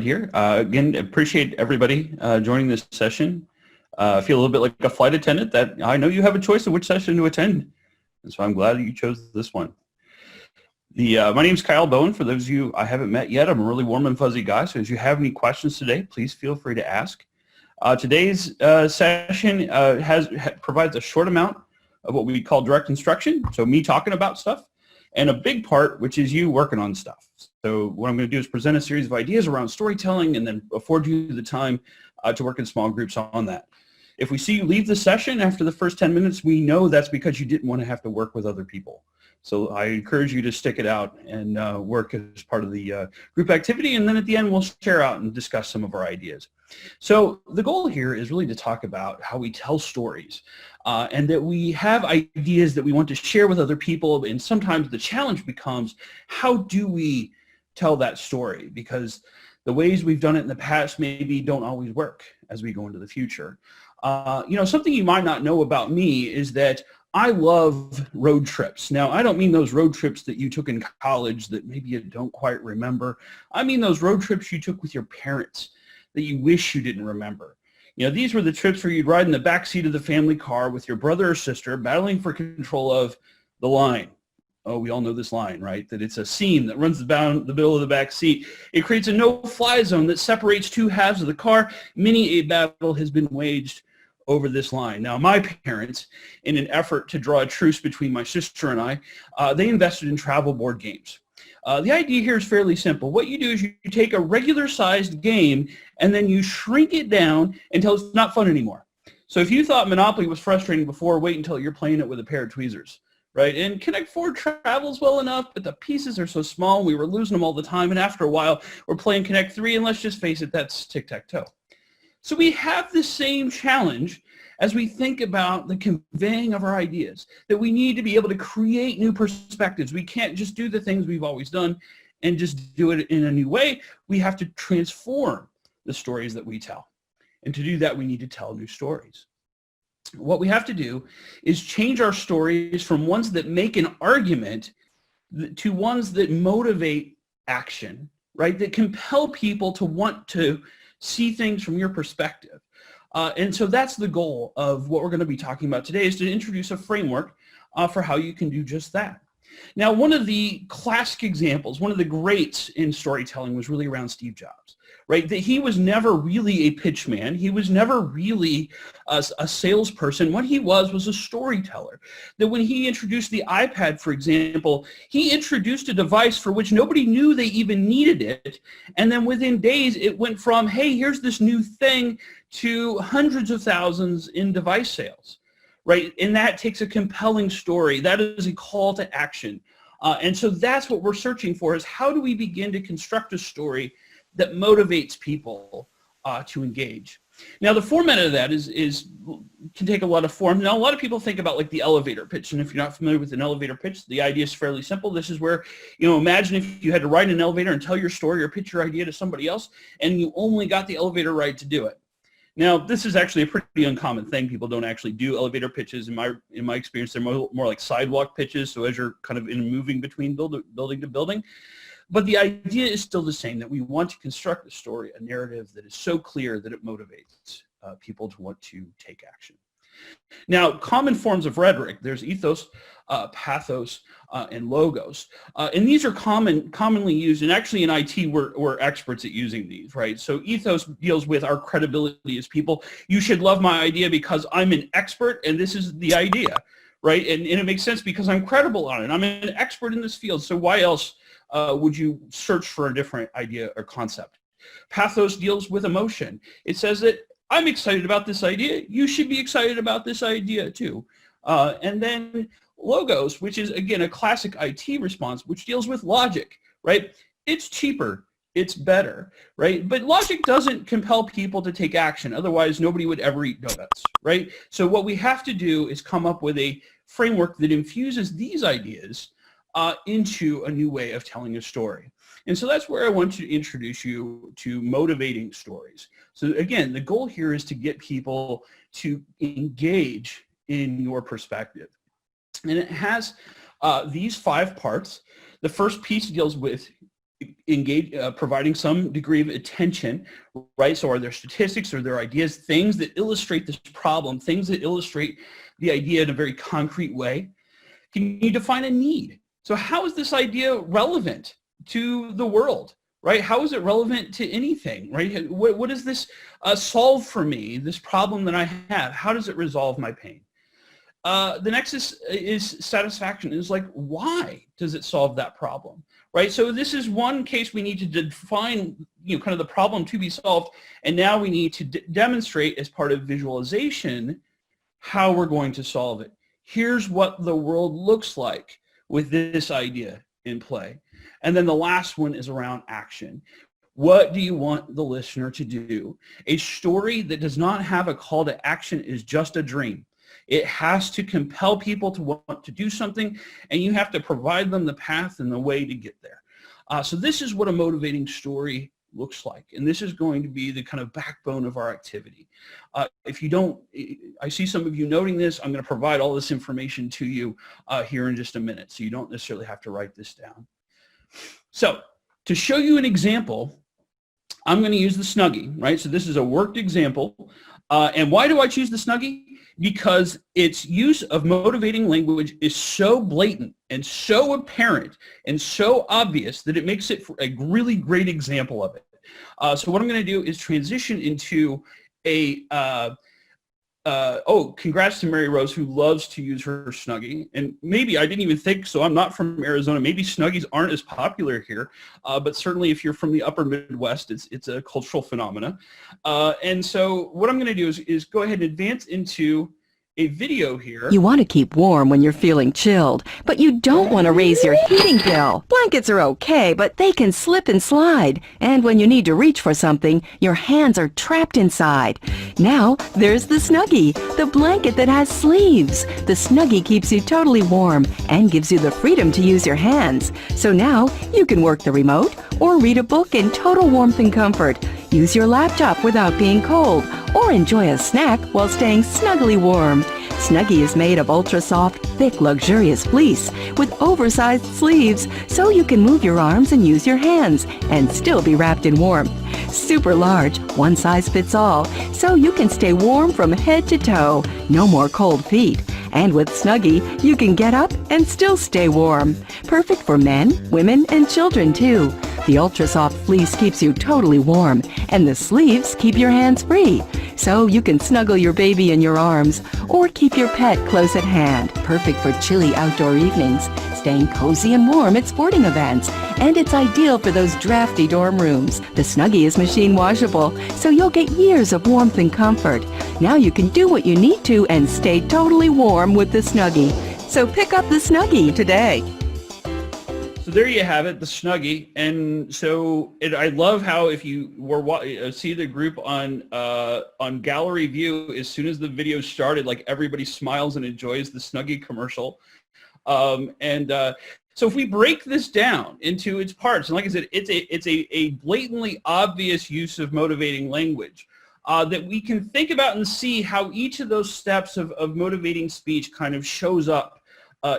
here. Again, appreciate everybody joining this session. I feel a little bit like a flight attendant that I know you have a choice of which session to attend. And so I'm glad that you chose this one. My name is Kyle Bowen. For those of you I haven't met yet, I'm a really warm and fuzzy guy. So if you have any questions today, please feel free to ask. Today's session provides a short amount of what we call direct instruction. So me talking about stuff, and a big part, which is you working on stuff. So what I'm going to do is present a series of ideas around storytelling and then afford you the time to work in small groups on that. If we see you leave the session after the first 10 minutes, we know that's because you didn't want to have to work with other people. So I encourage you to stick it out and work as part of the group activity. And then at the end, we'll share out and discuss some of our ideas. So the goal here is really to talk about how we tell stories and that we have ideas that we want to share with other people. And sometimes the challenge becomes, how do we tell that story? Because the ways we've done it in the past maybe don't always work as we go into the future. Something you might not know about me is that I love road trips. Now, I don't mean those road trips that you took in college that maybe you don't quite remember. I mean those road trips you took with your parents that you wish you didn't remember. These were the trips where you'd ride in the back seat of the family car with your brother or sister battling for control of the line. Oh, we all know this line, right? That it's a seam that runs down the middle of the back seat. It creates a no-fly zone that separates two halves of the car. Many a battle has been waged over this line. Now, my parents, in an effort to draw a truce between my sister and I, they invested in travel board games. The idea here is fairly simple. What you do is you take a regular-sized game and then you shrink it down until it's not fun anymore. So if you thought Monopoly was frustrating before, wait until you're playing it with a pair of tweezers, right? And Connect 4 travels well enough, but the pieces are so small, we were losing them all the time, and after a while, we're playing Connect 3, and let's just face it, that's tic-tac-toe. So we have the same challenge as we think about the conveying of our ideas, that we need to be able to create new perspectives. We can't just do the things we've always done and just do it in a new way. We have to transform the stories that we tell. And to do that, we need to tell new stories. What we have to do is change our stories from ones that make an argument to ones that motivate action, right? That compel people to want to see things from your perspective. And so that's the goal of what we're going to be talking about today, is to introduce a framework for how you can do just that. Now, one of the classic examples, one of the greats in storytelling was really around Steve Jobs, right? That he was never really a pitch man. He was never really a salesperson. What he was a storyteller. That when he introduced the iPad, for example, he introduced a device for which nobody knew they even needed it. And then within days, it went from, hey, here's this new thing, to hundreds of thousands in device sales. Right? And that takes a compelling story. That is a call to action. And so that's what we're searching for, is how do we begin to construct a story that motivates people to engage. Now, the format of that can take a lot of forms. Now, a lot of people think about like the elevator pitch. And if you're not familiar with an elevator pitch, the idea is fairly simple. This is where, imagine if you had to ride in an elevator and tell your story or pitch your idea to somebody else, and you only got the elevator ride to do it. Now, this is actually a pretty uncommon thing. People don't actually do elevator pitches. In my experience, they're more like sidewalk pitches, so as you're kind of moving between building to building. But the idea is still the same, that we want to construct a story, a narrative that is so clear that it motivates people to want to take action. Now, common forms of rhetoric, there's ethos, pathos, and logos. And these are commonly used, and actually in IT, we're experts at using these, right? So ethos deals with our credibility as people. You should love my idea because I'm an expert, and this is the idea, right? And it makes sense because I'm credible on it. I'm an expert in this field, so why else would you search for a different idea or concept? Pathos deals with emotion. It says that I'm excited about this idea. You should be excited about this idea too. And then logos, which is, again, a classic IT response, which deals with logic, right? It's cheaper. It's better, right? But logic doesn't compel people to take action. Otherwise, nobody would ever eat donuts, right? So what we have to do is come up with a framework that infuses these ideas into a new way of telling a story. And so that's where I want to introduce you to motivating stories. So again, the goal here is to get people to engage in your perspective. And it has these 5 parts. The first piece deals with providing some degree of attention, right? So are there statistics, are there ideas, things that illustrate this problem, things that illustrate the idea in a very concrete way? Can you define a need? So how is this idea relevant to the world, right? How is it relevant to anything, right? What does this solve for me, this problem that I have? How does it resolve my pain? The next is satisfaction. It's like, why does it solve that problem, right? So this is one case we need to define, kind of the problem to be solved, and now we need to demonstrate as part of visualization how we're going to solve it. Here's what the world looks like with this idea in play. And then the last one is around action. What do you want the listener to do? A story that does not have a call to action is just a dream. It has to compel people to want to do something, and you have to provide them the path and the way to get there. So this is what a motivating story looks like, and this is going to be the kind of backbone of our activity. If you don't, I see some of you noting this. I'm going to provide all this information to you here in just a minute, so you don't necessarily have to write this down. So to show you an example, I'm going to use the Snuggie, right? So this is a worked example. And why do I choose the Snuggie? Because its use of motivating language is so blatant and so apparent and so obvious that it makes it a really great example of it. So what I'm going to do is transition into a, congrats to Mary Rose, who loves to use her Snuggie. And maybe, I didn't even think, so I'm not from Arizona, maybe Snuggies aren't as popular here, but certainly if you're from the upper Midwest, it's a cultural phenomena. And so what I'm going to do is go ahead and advance into a video here. You want to keep warm when you're feeling chilled, but you don't want to raise your heating bill. Blankets are okay, but they can slip and slide. And when you need to reach for something, your hands are trapped inside. Now, there's the Snuggie, the blanket that has sleeves. The Snuggie keeps you totally warm and gives you the freedom to use your hands. So now, you can work the remote or read a book in total warmth and comfort. Use your laptop without being cold, or enjoy a snack while staying snugly warm. Snuggie is made of ultra-soft, thick, luxurious fleece with oversized sleeves, so you can move your arms and use your hands and still be wrapped in warmth. Super large, one size fits all, so you can stay warm from head to toe. No more cold feet. And with Snuggie, you can get up and still stay warm. Perfect for men, women, and children too. The ultra-soft fleece keeps you totally warm, and the sleeves keep your hands free. So you can snuggle your baby in your arms, or keep your pet close at hand. Perfect for chilly outdoor evenings, staying cozy and warm at sporting events. And it's ideal for those drafty dorm rooms. The Snuggie is machine washable, so you'll get years of warmth and comfort. Now you can do what you need to and stay totally warm with the Snuggie. So pick up the Snuggie today. So there you have it, the Snuggie. And so I love how if you were see the group on gallery view, as soon as the video started, like everybody smiles and enjoys the Snuggie commercial. So if we break this down into its parts, and like I said, it's a blatantly obvious use of motivating language that we can think about and see how each of those steps of motivating speech kind of shows up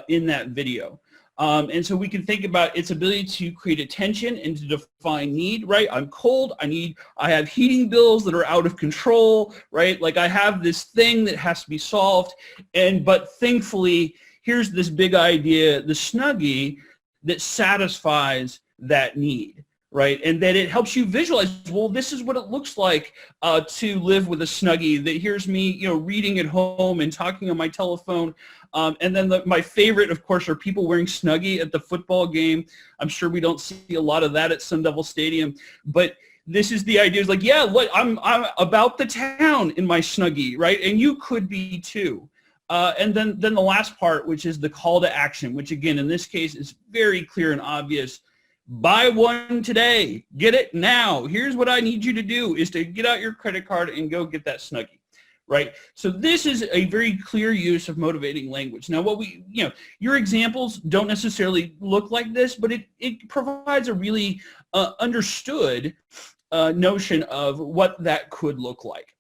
in that video. And so we can think about its ability to create attention and to define need, right? I'm cold, I have heating bills that are out of control, right? Like I have this thing that has to be solved, but thankfully, here's this big idea, the Snuggie, that satisfies that need, right? And that it helps you visualize, well, this is what it looks like to live with a Snuggie, that here's me, reading at home and talking on my telephone. And then my favorite, of course, are people wearing Snuggie at the football game. I'm sure we don't see a lot of that at Sun Devil Stadium, but this is the idea, is like, yeah, look, I'm about the town in my Snuggie, right? And you could be too. And then the last part, which is the call to action, which again, in this case, is very clear and obvious. Buy one today. Get it now. Here's what I need you to do, is to get out your credit card and go get that Snuggie, right? So this is a very clear use of motivating language. Now, your examples don't necessarily look like this, but it provides a really understood notion of what that could look like.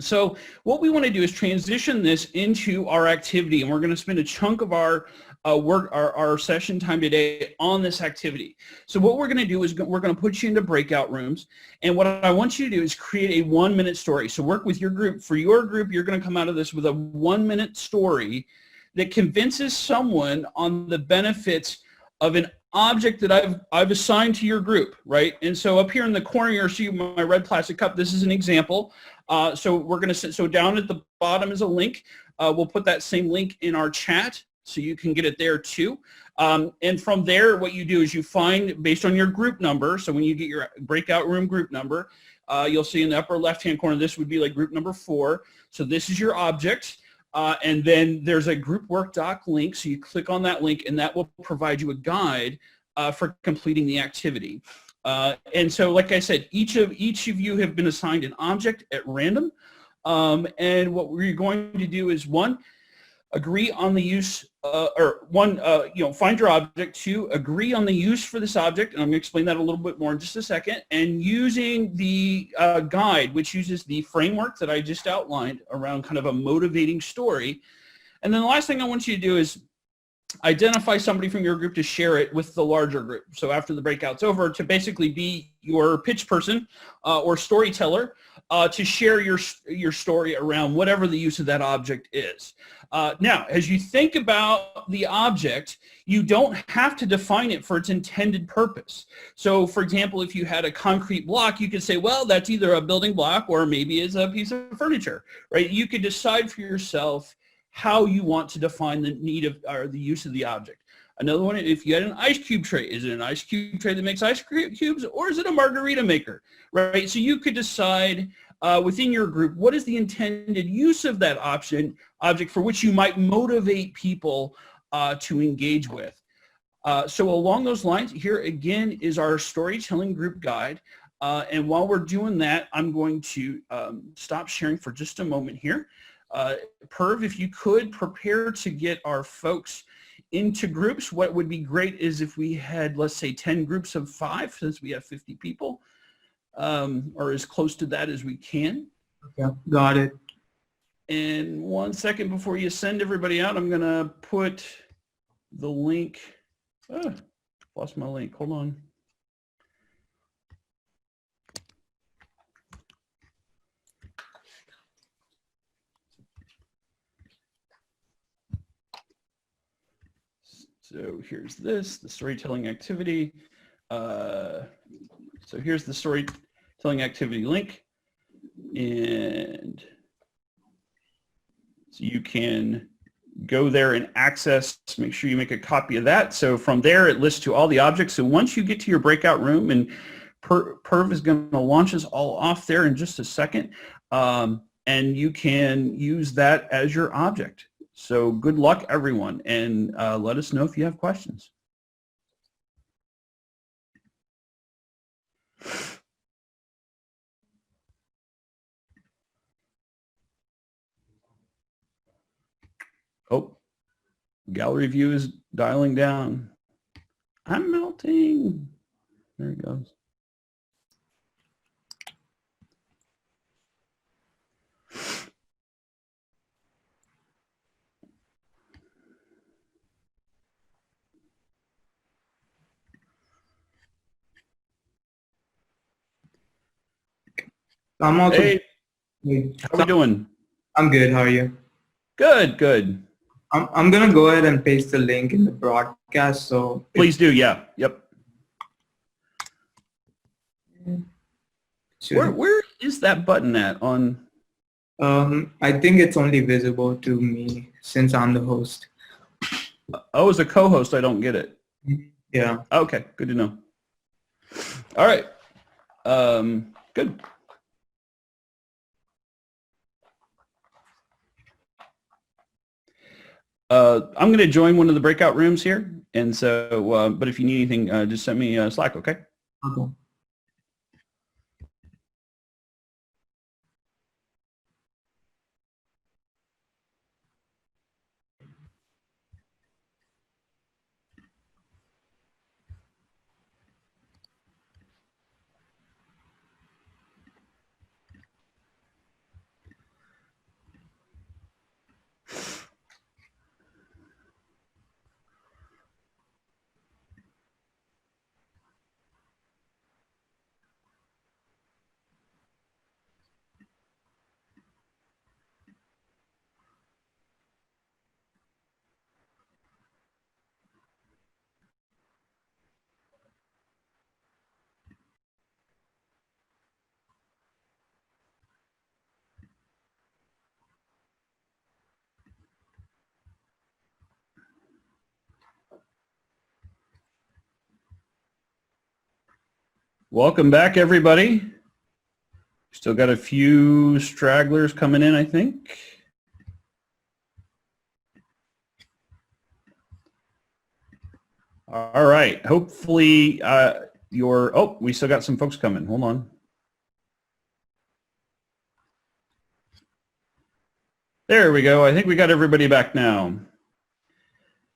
So what we want to do is transition this into our activity, and we're going to spend a chunk of our our session time today on this activity. So what we're going to do is we're going to put you into breakout rooms, and what I want you to do is create a 1-minute story. So work with your group. For your group, you're going to come out of this with a 1-minute story that convinces someone on the benefits of an object that I've assigned to your group, right? And so up here in the corner, you'll see my red plastic cup. This is an example. So we're going to sit, so down at the bottom is a link. We'll put that same link in our chat so you can get it there too. And from there, what you do is you find, based on your group number, so when you get your breakout room group number, you'll see in the upper left-hand corner, this would be like group number 4. So this is your object. And then there's a group work doc link. So you click on that link and that will provide you a guide for completing the activity. And so, like I said, each of you have been assigned an object at random. And what we're going to do is, 1, agree on the use, find your object. 2, agree on the use for this object. And I'm going to explain that a little bit more in just a second. And using the guide, which uses the framework that I just outlined around kind of a motivating story. And then the last thing I want you to do is identify somebody from your group to share it with the larger group. So after the breakout's over, to basically be your pitch person or storyteller to share your story around whatever the use of that object is. Now, as you think about the object, you don't have to define it for its intended purpose. So, for example, if you had a concrete block, you could say, well, that's either a building block or maybe it's a piece of furniture, right? You could decide for yourself how you want to define the need of or the use of the object. Another one, if you had an ice cube tray, is it an ice cube tray that makes ice cubes, or is it a margarita maker, right? So you could decide within your group, what is the intended use of that object for which you might motivate people to engage with. So along those lines, here again is our storytelling group guide. And while we're doing that, I'm going to stop sharing for just a moment here. Perv, if you could prepare to get our folks into groups. What would be great is if we had, let's say, 10 groups of 5, since we have 50 people, or as close to that as we can. Okay, got it. And 1 second before you send everybody out, I'm going to put the link. Lost my link. Hold on. So here's the storytelling activity. So here's the storytelling activity link. And so you can go there and access, make sure you make a copy of that. So from there, it lists to all the objects. So once you get to your breakout room, and Perv is going to launch us all off there in just a second, and you can use that as your object. So good luck, everyone, and let us know if you have questions. Oh, gallery view is dialing down. I'm melting. There it goes. I'm also Hey, how we doing? I'm good. How are you? Good, good. I'm gonna go ahead and paste the link in the broadcast. So Please do. Yeah. Yep. Where is that button at on? I think it's only visible to me since I'm the host. Oh, as a co-host, I don't get it. Yeah. Okay, good to know. All right. Good. I'm going to join one of the breakout rooms here, and so, but if you need anything, just send me a Slack, okay? Okay. Welcome back, everybody. Still got a few stragglers coming in, I think. All right. Hopefully we still got some folks coming. Hold on. There we go. I think we got everybody back now.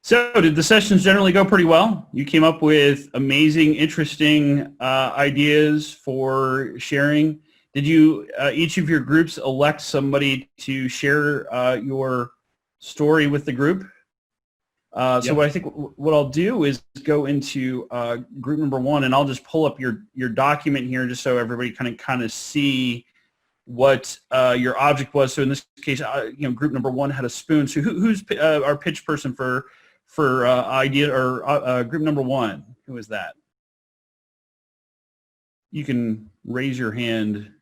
So did the sessions generally go pretty well? You came up with amazing, interesting ideas for sharing. Did you, each of your groups, elect somebody to share your story with the group? So what I think what I'll do is go into group number 1, and I'll just pull up your document here just so everybody kind of see what your object was. So in this case, group number 1 had a spoon. So who's our pitch person for idea or group number 1? Who is that? You can raise your hand.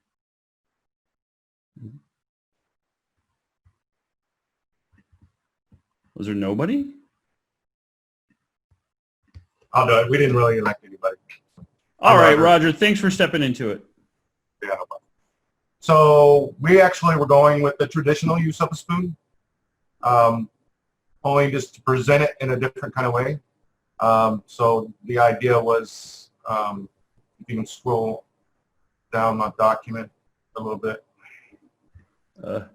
Was there nobody? I'll do it. We didn't really elect anybody. All right, Roger. Thanks for stepping into it. Yeah, no problem. So we actually were going with the traditional use of a spoon, only just to present it in a different kind of way. So the idea was, if you can scroll down my document a little bit. There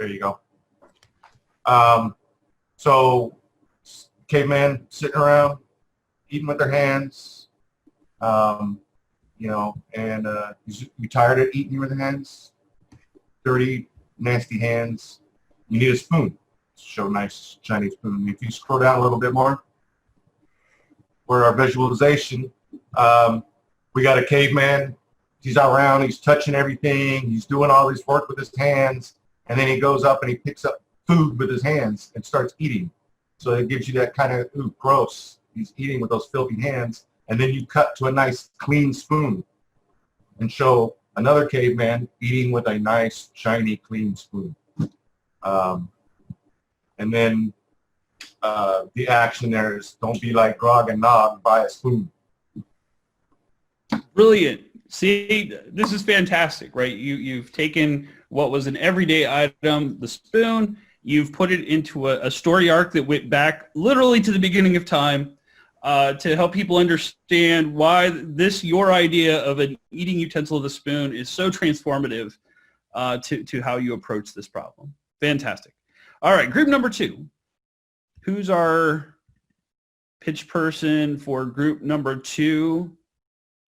you go. So caveman sitting around, eating with their hands, and you tired of eating with your hands, dirty, nasty hands. You need a spoon to show a nice, shiny spoon. If you scroll down a little bit more, where our visualization, we got a caveman. He's around, he's touching everything, he's doing all this work with his hands, and then he goes up and he picks up food with his hands and starts eating. So it gives you that kind of, ooh, gross. He's eating with those filthy hands. And then you cut to a nice clean spoon and show another caveman eating with a nice, shiny, clean spoon. And then the action there is, don't be like Grog and Nog, buy a spoon. Brilliant. See, this is fantastic, right? You've taken what was an everyday item, the spoon, you've put it into a story arc that went back literally to the beginning of time to help people understand why your idea of an eating utensil of a spoon is so transformative to how you approach this problem. Fantastic. All right, group number 2. Who's our pitch person for group number 2?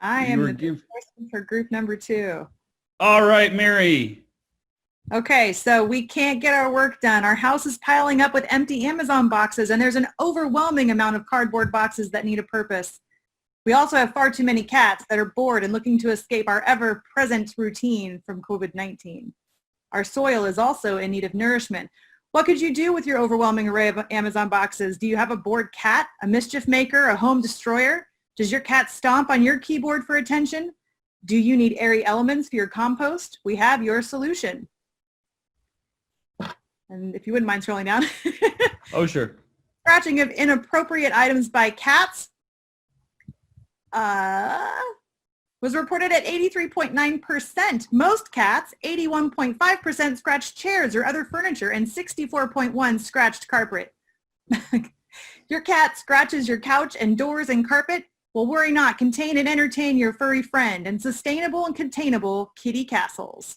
I am the pitch person for group number 2. All right, Mary. Okay, so we can't get our work done. Our house is piling up with empty Amazon boxes, and there's an overwhelming amount of cardboard boxes that need a purpose. We also have far too many cats that are bored and looking to escape our ever-present routine from COVID-19. Our soil is also in need of nourishment. What could you do with your overwhelming array of Amazon boxes? Do you have a bored cat, a mischief maker, a home destroyer? Does your cat stomp on your keyboard for attention? Do you need airy elements for your compost? We have your solution. And if you wouldn't mind scrolling down. Oh, sure. Scratching of inappropriate items by cats was reported at 83.9%. Most cats, 81.5%, scratched chairs or other furniture, and 64.1% scratched carpet. Your cat scratches your couch and doors and carpet? Well, worry not. Contain and entertain your furry friend and sustainable and containable kitty castles.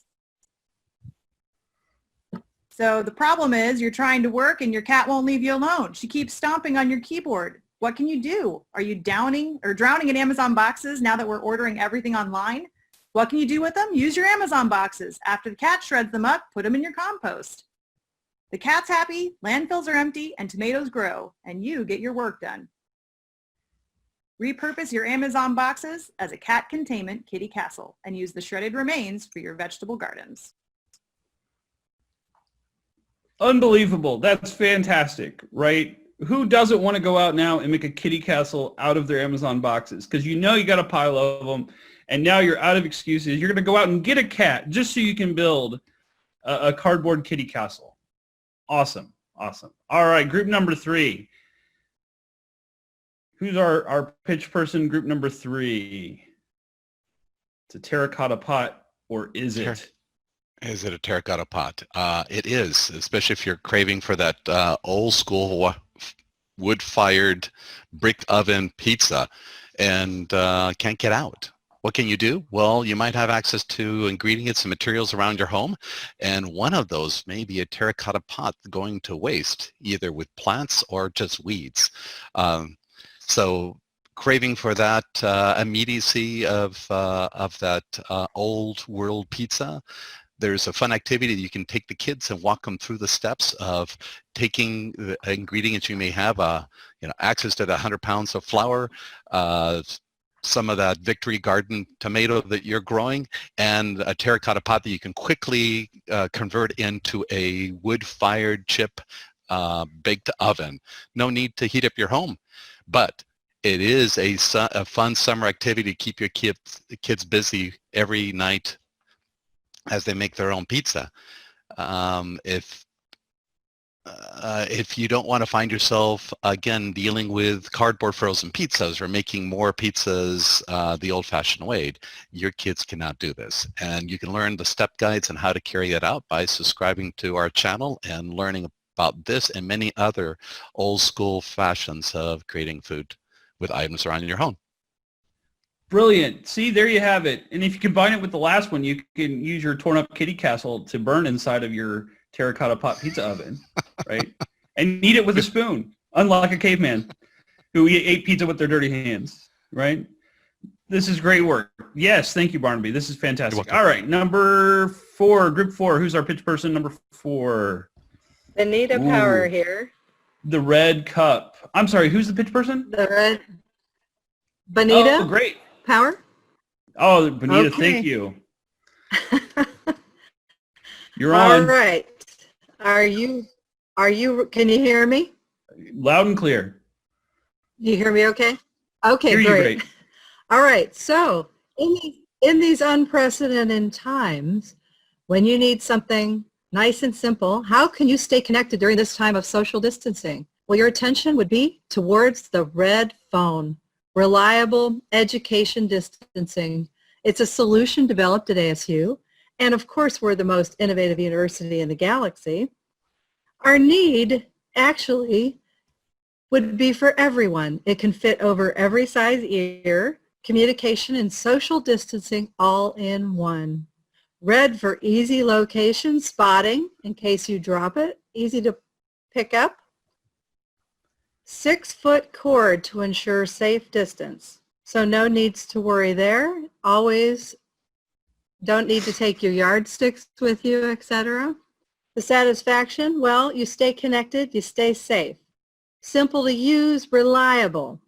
So the problem is you're trying to work and your cat won't leave you alone. She keeps stomping on your keyboard. What can you do? Are you drowning in Amazon boxes now that we're ordering everything online? What can you do with them? Use your Amazon boxes. After the cat shreds them up, put them in your compost. The cat's happy, landfills are empty, and tomatoes grow, and you get your work done. Repurpose your Amazon boxes as a cat containment kitty castle and use the shredded remains for your vegetable gardens. Unbelievable. That's fantastic, right? Who doesn't want to go out now and make a kitty castle out of their Amazon boxes? Because you know you got a pile of them, and now you're out of excuses. You're going to go out and get a cat just so you can build a cardboard kitty castle. Awesome. Awesome. All right, group number 3. Who's our pitch person, group number 3? It's a terracotta pot, or is it? Is it a terracotta pot? It is, especially if you're craving for that old school wood-fired brick oven pizza and can't get out. What can you do? Well, you might have access to ingredients and materials around your home, and one of those may be a terracotta pot going to waste, either with plants or just weeds. So craving for that immediacy of that old world pizza, there's a fun activity. You can take the kids and walk them through the steps of taking the ingredients you may have, access to the 100 pounds of flour, some of that Victory Garden tomato that you're growing, and a terracotta pot that you can quickly convert into a wood-fired chip baked oven. No need to heat up your home, but it is a fun summer activity to keep your kids busy every night as they make their own pizza. If you don't want to find yourself, again, dealing with cardboard frozen pizzas or making more pizzas the old-fashioned way, your kids cannot do this. And you can learn the step guides on how to carry it out by subscribing to our channel and learning about this and many other old-school fashions of creating food with items around your home. Brilliant. See, there you have it. And if you combine it with the last one, you can use your torn up kitty castle to burn inside of your terracotta pot pizza oven, right? And eat it with a spoon, unlike a caveman who ate pizza with their dirty hands, right? This is great work. Yes, thank you, Barnaby. This is fantastic. All right, number 4, group 4. Who's our pitch person, number 4? Benita Power here. The red cup. I'm sorry, who's the pitch person? The red. Benita Oh, great. Power. Oh, Benita, Okay. thank you. You're on. All right. Are you, can you hear me? Loud and clear. You hear me okay? Okay, Hear you great. great. All right. So in these unprecedented times, when you need something nice and simple, how can you stay connected during this time of social distancing? Well, your attention would be towards the red phone. Reliable education distancing. It's a solution developed at ASU. And of course, we're the most innovative university in the galaxy. Our need actually would be for everyone. It can fit over every size ear, communication and social distancing all in one. Red for easy location spotting in case you drop it, easy to pick up. 6-foot cord to ensure safe distance. So no needs to worry there. Always don't need to take your yardsticks with you, etc. The satisfaction, well, you stay connected, you stay safe. Simple to use, reliable.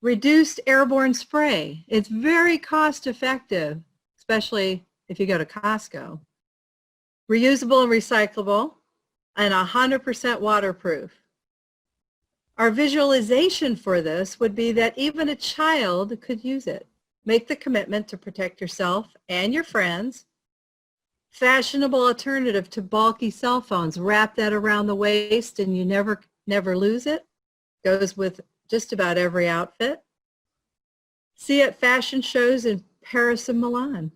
Reduced airborne spray. It's very cost effective, especially if you go to Costco. Reusable and recyclable, and 100% waterproof. Our visualization for this would be that even a child could use it. Make the commitment to protect yourself and your friends. Fashionable alternative to bulky cell phones. Wrap that around the waist and you never lose it. Goes with just about every outfit. See at fashion shows in Paris and Milan.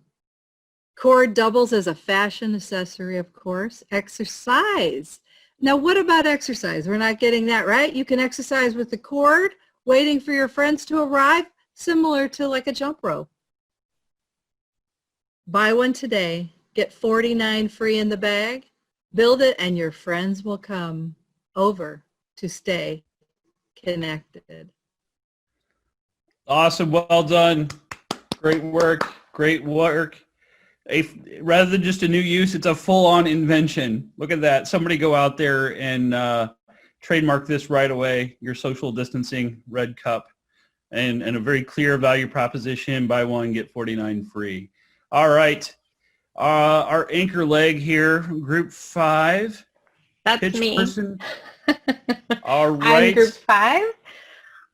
Cord doubles as a fashion accessory, of course. Exercise. Now, what about exercise? We're not getting that, right? You can exercise with the cord, waiting for your friends to arrive, similar to like a jump rope. Buy one today. Get 49 free in the bag. Build it and your friends will come over to stay connected. Awesome. Well done. Great work. Great work. Rather than just a new use, it's a full-on invention. Look at that. Somebody go out there and trademark this right away, your social distancing red cup, and a very clear value proposition, buy one, get 49 free. All right. Our anchor leg here, group 5. That's Pitch me. person. All right. I'm group 5.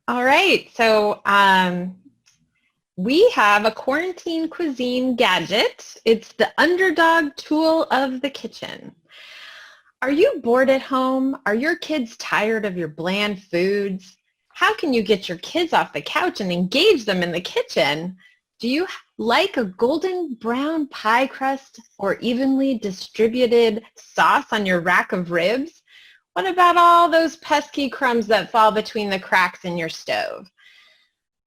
All right. So we have a quarantine cuisine gadget. It's the underdog tool of the kitchen. Are you bored at home? Are your kids tired of your bland foods? How can you get your kids off the couch and engage them in the kitchen? Do you like a golden brown pie crust or evenly distributed sauce on your rack of ribs? What about all those pesky crumbs that fall between the cracks in your stove?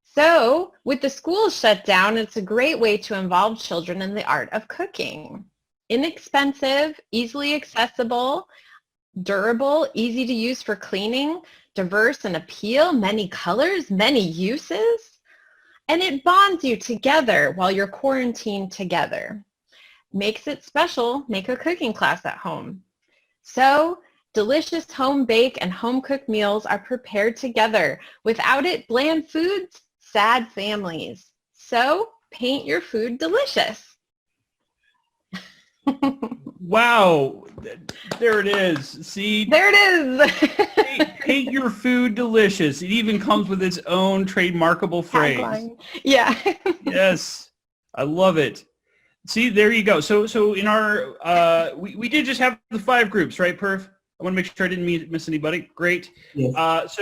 So, with the schools shut down, it's a great way to involve children in the art of cooking. Inexpensive, easily accessible, durable, easy to use for cleaning, diverse in appeal, many colors, many uses, and it bonds you together while you're quarantined together. Makes it special, make a cooking class at home. So, delicious home bake and home cooked meals are prepared together. Without it, bland foods, sad families. So, paint your food delicious. Wow, there it is. See, There it is. paint your food delicious. It even comes with its own trademarkable phrase. Tagline. Yeah. Yes, I love it. See, there you go. So in our, we did just have the 5 groups, right, Perf? I want to make sure I didn't miss anybody. Great. Yes.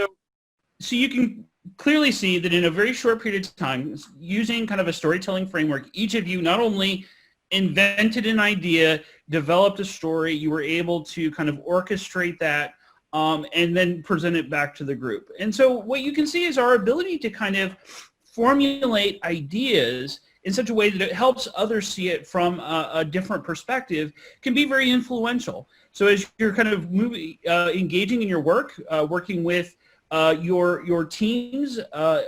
So you can clearly see that in a very short period of time, using kind of a storytelling framework, each of you not only invented an idea, developed a story, you were able to kind of orchestrate that, and then present it back to the group. And so what you can see is our ability to kind of formulate ideas in such a way that it helps others see it from a different perspective can be very influential. So as you're kind of engaging in your work, working with your teams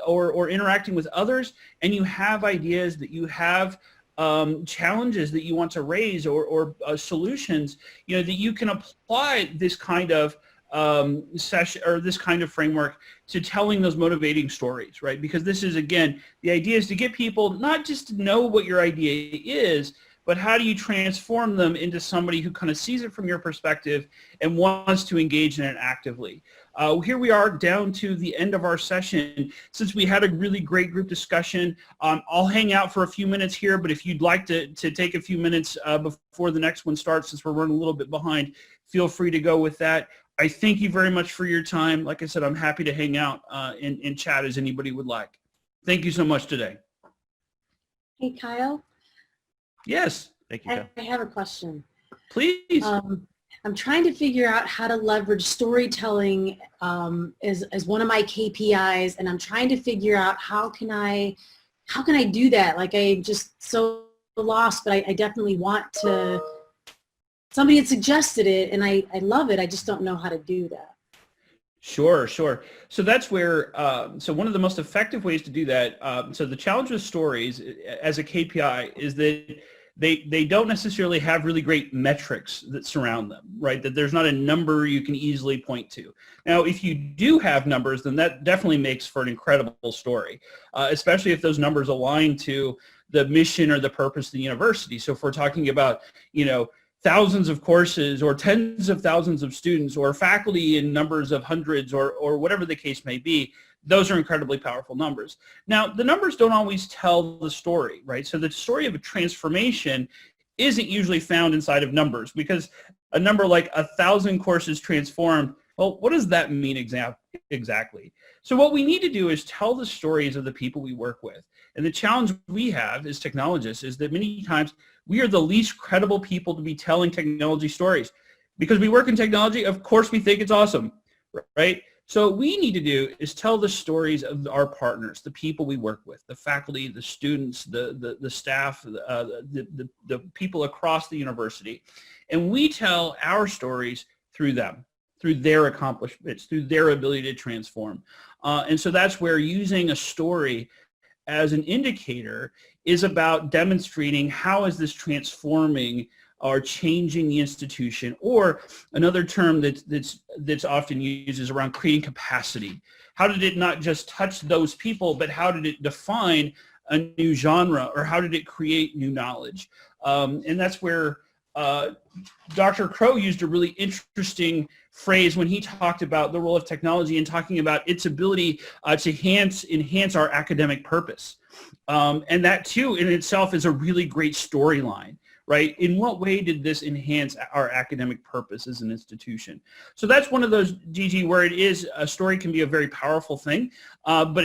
or interacting with others, and you have ideas that you have challenges that you want to raise or solutions, that you can apply this kind of session or this kind of framework to telling those motivating stories, right? Because this is, again, the idea is to get people not just to know what your idea is, but how do you transform them into somebody who kind of sees it from your perspective and wants to engage in it actively. Here we are down to the end of our session. Since we had a really great group discussion, I'll hang out for a few minutes here, but if you'd like to take a few minutes before the next one starts, since we're running a little bit behind, feel free to go with that. I thank you very much for your time. Like I said, I'm happy to hang out and chat as anybody would like. Thank you so much today. Hey, Kyle. Yes. Thank you, I have a question. Please. I'm trying to figure out how to leverage storytelling as one of my KPIs, and I'm trying to figure out how can I do that? Like, I'm just so lost, but I definitely want to. Somebody had suggested it, and I love it. I just don't know how to do that. Sure. So that's where, so one of the most effective ways to do that, so the challenge with stories as a KPI is that they don't necessarily have really great metrics that surround them, right? That there's not a number you can easily point to. Now, if you do have numbers, then that definitely makes for an incredible story, especially if those numbers align to the mission or the purpose of the university. So if we're talking about, thousands of courses or tens of thousands of students or faculty in numbers of hundreds or whatever the case may be, those are incredibly powerful numbers. Now, the numbers don't always tell the story, right? So the story of a transformation isn't usually found inside of numbers, because a number like 1,000 courses transformed, well, what does that mean exactly? So what we need to do is tell the stories of the people we work with. And the challenge we have as technologists is that many times we are the least credible people to be telling technology stories. Because we work in technology, of course we think it's awesome, right? So what we need to do is tell the stories of our partners, the people we work with, the faculty, the students, the staff, the people across the university. And we tell our stories through them, through their accomplishments, through their ability to transform. And so that's where using a story as an indicator is about demonstrating how is this transforming or changing the institution, or another term that's often used is around creating capacity. How did it not just touch those people, but how did it define a new genre, or how did it create new knowledge? And that's where Dr. Crow used a really interesting phrase when he talked about the role of technology and talking about its ability to enhance our academic purpose. And that too in itself is a really great storyline, right? In what way did this enhance our academic purpose as an institution? So that's one of those, Gigi, where it is, a story can be a very powerful thing, but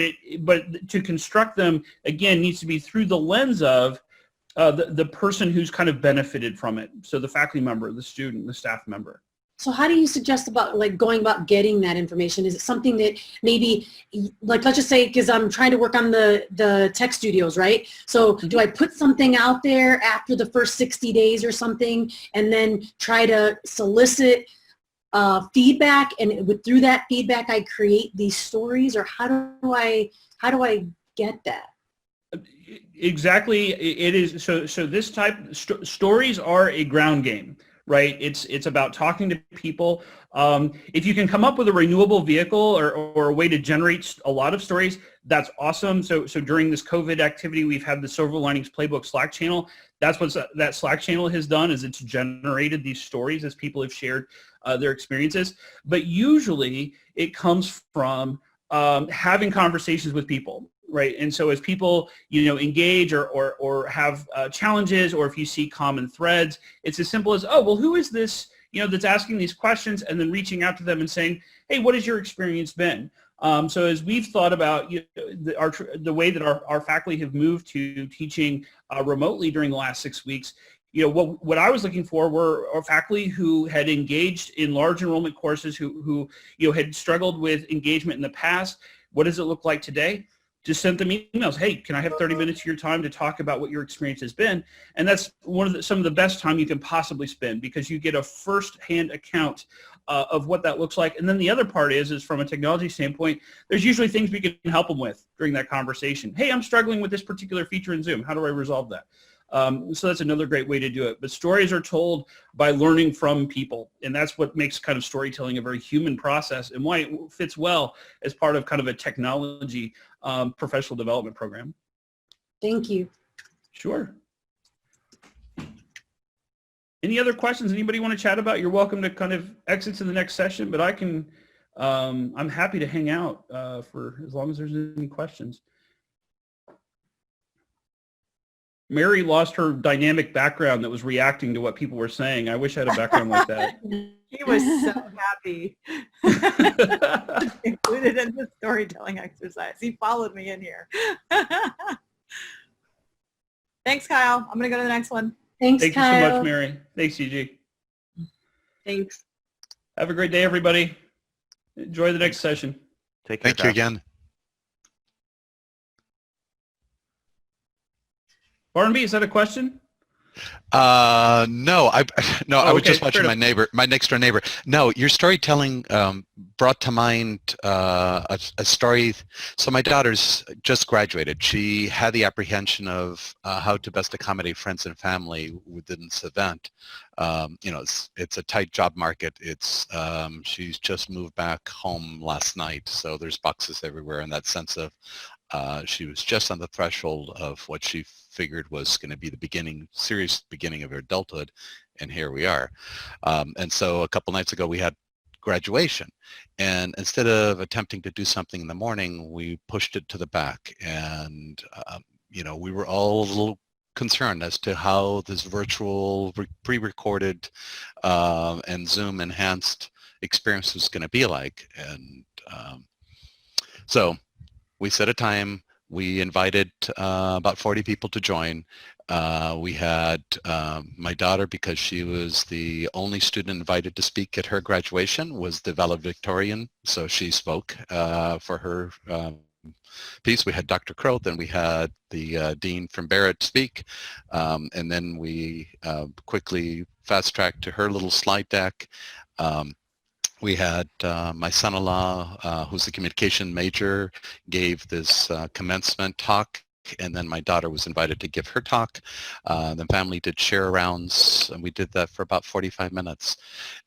to construct them, again, needs to be through the lens of the person who's kind of benefited from it. So the faculty member, the student, the staff member. So how do you suggest about like going about getting that information? Is it something that maybe, like, let's just say, because I'm trying to work on the tech studios, right? So do I put something out there after the first 60 days or something, and then try to solicit feedback, and through that feedback I create these stories, or how do I get that? Exactly, it is. So this type stories are a ground game, right? It's about talking to people. If you can come up with a renewable vehicle or a way to generate a lot of stories, that's awesome. So during this COVID activity, we've had the Silver Linings Playbook Slack channel. That's what that Slack channel has done, is it's generated these stories as people have shared their experiences. But usually it comes from having conversations with people. Right. And so as people, engage or have challenges, or if you see common threads, it's as simple as, oh, well, who is this, that's asking these questions, and then reaching out to them and saying, hey, what has your experience been? So as we've thought about the way that our faculty have moved to teaching remotely during the last 6 weeks, what I was looking for were faculty who had engaged in large enrollment courses, who had struggled with engagement in the past. What does it look like today? Just sent them emails. Hey, can I have 30 minutes of your time to talk about what your experience has been? And that's some of the best time you can possibly spend, because you get a first-hand account of what that looks like. And then the other part is from a technology standpoint, there's usually things we can help them with during that conversation. Hey, I'm struggling with this particular feature in Zoom. How do I resolve that? So that's another great way to do it. But stories are told by learning from people, and that's what makes kind of storytelling a very human process, and why it fits well as part of kind of a technology professional development program. Thank you. Sure. Any other questions anybody want to chat about? You're welcome to kind of exit to the next session, but I'm happy to hang out for as long as there's any questions. Mary lost her dynamic background that was reacting to what people were saying. I wish I had a background like that. He was so happy. Included in the storytelling exercise. He followed me in here. Thanks, Kyle. I'm going to go to the next one. Thanks, Thank Kyle. you so much, Mary. Thanks, Gigi. Thanks. Have a great day, everybody. Enjoy the next session. Take care. Thank you again. Barnaby, is that a question? No, I was okay, just watching fair my next door neighbor. No, your storytelling brought to mind a story. So my daughter's just graduated. She had the apprehension of how to best accommodate friends and family within this event. It's a tight job market. She's just moved back home last night, so there's boxes everywhere, in that sense of she was just on the threshold of what she figured was going to be the serious beginning of her adulthood, and here we are. And so a couple nights ago we had graduation, and instead of attempting to do something in the morning, we pushed it to the back, and we were all a little concerned as to how this virtual pre-recorded and Zoom enhanced experience was going to be like. And so we set a time. We invited about 40 people to join. We had my daughter, because she was the only student invited to speak at her graduation, was the valedictorian, so she spoke for her piece. We had Dr. Crow, then we had the dean from Barrett speak, and then we quickly fast-tracked to her little slide deck. We had my son-in-law, who's the communication major, gave this commencement talk, and then my daughter was invited to give her talk. The family did share rounds, and we did that for about 45 minutes.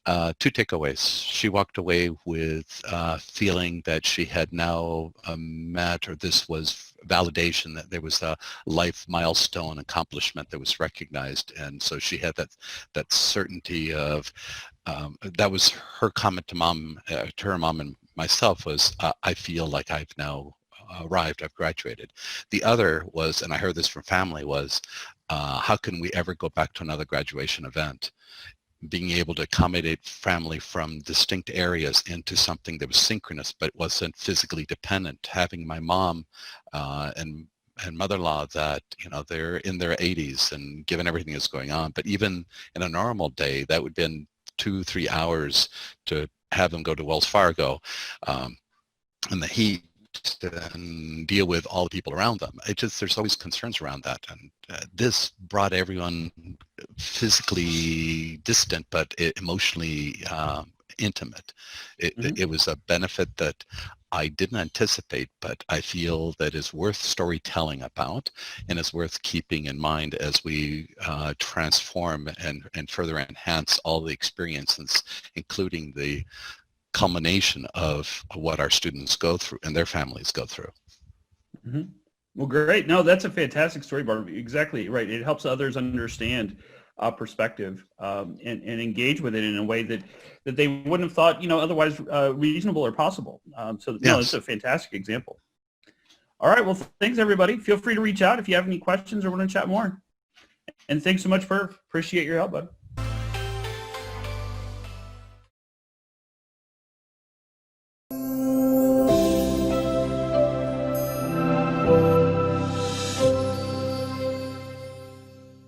2 takeaways. She walked away with feeling that she had now met, or this was validation, that there was a life milestone accomplishment that was recognized, and so she had that certainty of, that was her comment to her mom and myself, was, I feel like I've now arrived, I've graduated. The other was, and I heard this from family, was how can we ever go back to another graduation event? Being able to accommodate family from distinct areas into something that was synchronous but wasn't physically dependent. Having my mom and mother-in-law that, you know, they're in their 80s, and given everything that's going on, but even in a normal day, that would have been 2-3 hours to have them go to Wells Fargo and the heat and deal with all the people around them. It just, there's always concerns around that. And this brought everyone physically distant, but emotionally intimate. It was a benefit that I didn't anticipate, but I feel that is worth storytelling about and is worth keeping in mind as we transform and further enhance all the experiences, including the culmination of what our students go through and their families go through. Well, great. No, that's a fantastic story, Barb. Exactly right. It helps others understand perspective and engage with it in a way that they wouldn't have thought, you know, otherwise reasonable or possible. So no, it's a fantastic example. All right. Well, thanks everybody. Feel free to reach out if you have any questions or want to chat more. And thanks so much, Perf. Appreciate your help, bud.